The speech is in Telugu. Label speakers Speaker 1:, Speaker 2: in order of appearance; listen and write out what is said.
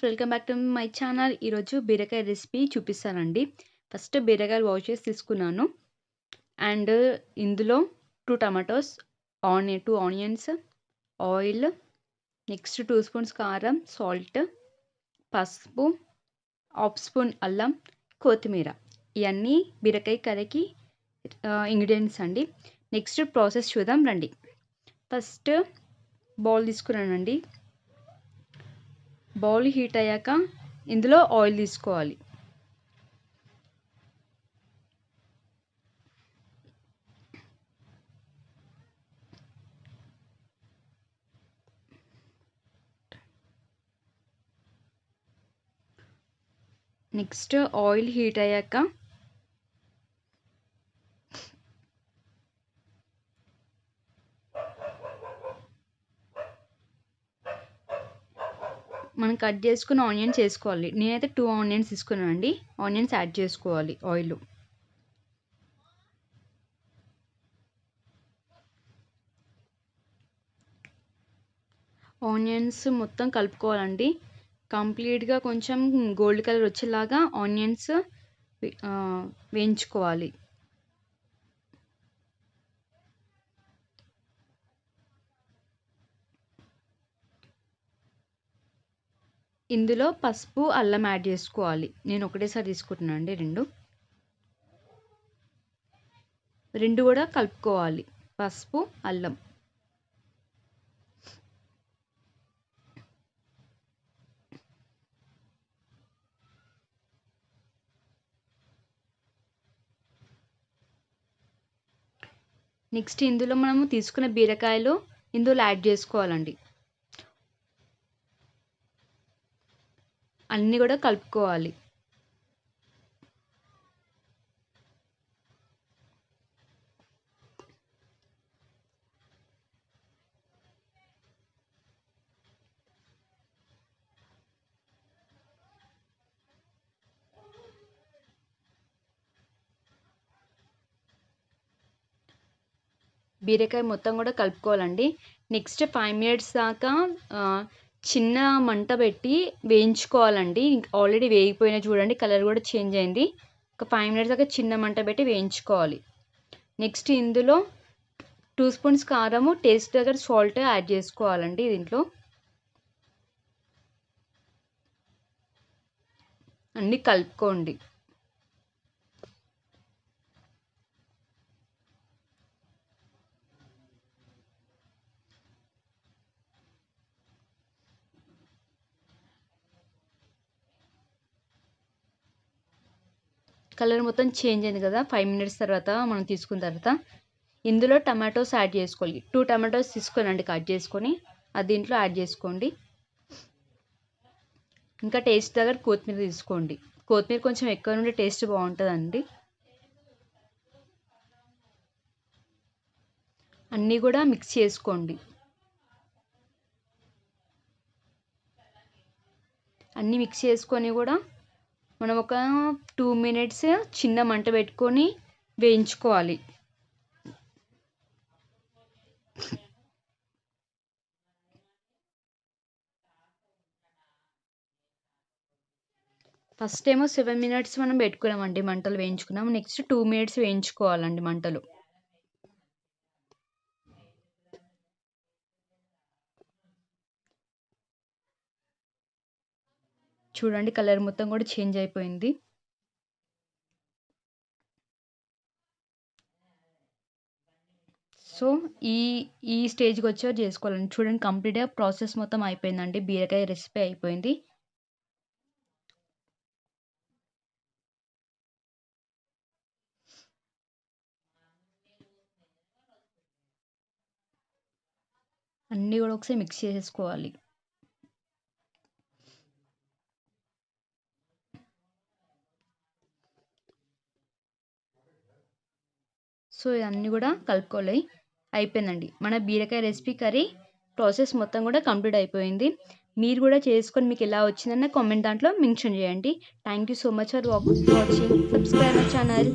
Speaker 1: Welcome back to my channel. ఈరోజు బీరకాయ రెసిపీ చూపిస్తానండి. ఫస్ట్ బీరకాయలు వాష్ చేసి తీసుకున్నాను. అండ్ ఇందులో 2 tomatoes, 2 onions, oil, next 2 spoons కారం, సాల్ట్, పసుపు, హాఫ్ స్పూన్ అల్లం, కొత్తిమీర. ఇవన్నీ బీరకాయ కర్రీకి ఇంగ్రీడియంట్స్ అండి. నెక్స్ట్ ప్రాసెస్ చూద్దాం రండి. ఫస్ట్ బౌల్ తీసుకున్నానండి. బౌల్ హీట్ అయ్యాక ఇందులో ఆయిల్ తీసుకోవాలి. నెక్స్ట్ ఆయిల్ హీట్ అయ్యాక మనం కట్ చేసుకున్న ఆనియన్స్ వేసుకోవాలి. నేనైతే 2 ఆనియన్స్ తీసుకున్నానండి. ఆనియన్స్ యాడ్ చేసుకోవాలి ఆయిల్. ఆనియన్స్ మొత్తం కలుపుకోవాలండి. కంప్లీట్గా కొంచెం గోల్డ్ కలర్ వచ్చేలాగా ఆనియన్స్ వేయించుకోవాలి. ఇందులో పసుపు, అల్లం యాడ్ చేసుకోవాలి. నేను ఒకటేసారి తీసుకుంటున్నాను అండి. రెండు కూడా కలుపుకోవాలి. పసుపు, అల్లం. నెక్స్ట్ ఇందులో మనము తీసుకున్న బీరకాయలు ఇందులో యాడ్ చేసుకోవాలండి. అన్నీ కూడా కలుపుకోవాలి. బీరకాయ మొత్తం కూడా కలుపుకోవాలండి. నెక్స్ట్ 5 మినిట్స్ దాకా చిన్న మంట పెట్టి వేయించుకోవాలండి. ఆల్రెడీ వేగిపోయిన చూడండి, కలర్ కూడా చేంజ్ అయింది. ఒక 5 మినిట్స్ దాకా చిన్న మంట పెట్టి వేయించుకోవాలి. నెక్స్ట్ ఇందులో 2 స్పూన్స్ కారము, టేస్ట్ దగ్గర సాల్ట్ యాడ్ చేసుకోవాలండి. దీంట్లో అన్నీ కలుపుకోండి. కలర్ మొత్తం చేంజ్ అయింది కదా 5 మినిట్స్ తర్వాత మనం తీసుకున్న తర్వాత. ఇందులో టమాటోస్ యాడ్ చేసుకోవాలి. 2 టమాటోస్ తీసుకోనండి కట్ చేసుకొని, అది దీంట్లో యాడ్ చేసుకోండి. ఇంకా టేస్ట్ దగ్గర కొత్తిమీర తీసుకోండి. కొత్తిమీర కొంచెం ఎక్కువ నుండి టేస్ట్ బాగుంటుందండి. అన్నీ కూడా మిక్స్ చేసుకోండి. అన్నీ మిక్స్ చేసుకొని కూడా మనం ఒక 2 మినిట్స్ చిన్న మంట పెట్టుకొని వేయించుకోవాలి. ఫస్ట్ ఏమో 7 మినిట్స్ మనం పెట్టుకున్నామండి, మంటలు వేయించుకున్నాం. నెక్స్ట్ 2 మినిట్స్ వేయించుకోవాలండి మంటలు. చూడండి కలర్ మొత్తం కూడా చేంజ్ అయిపోయింది. సో ఈ స్టేజ్కి వచ్చేవారు చేసుకోవాలండి. చూడండి కంప్లీట్గా ప్రాసెస్ మొత్తం అయిపోయిందండి. బీరకాయ రెసిపీ అయిపోయింది. అన్నీ కూడా ఒకసారి మిక్స్ చేసేసుకోవాలి. సో ఇవన్నీ కూడా కలుపుకోవాలి. అయిపోయిందండి మన బీరకాయ రెసిపీ కర్రీ. ప్రాసెస్ మొత్తం కూడా కంప్లీట్ అయిపోయింది. మీరు కూడా చేసుకొని మీకు ఎలా వచ్చిందన్న కామెంట్ దాంట్లో మెన్షన్ చేయండి. Thank you so much for watching. Subscribe my channel.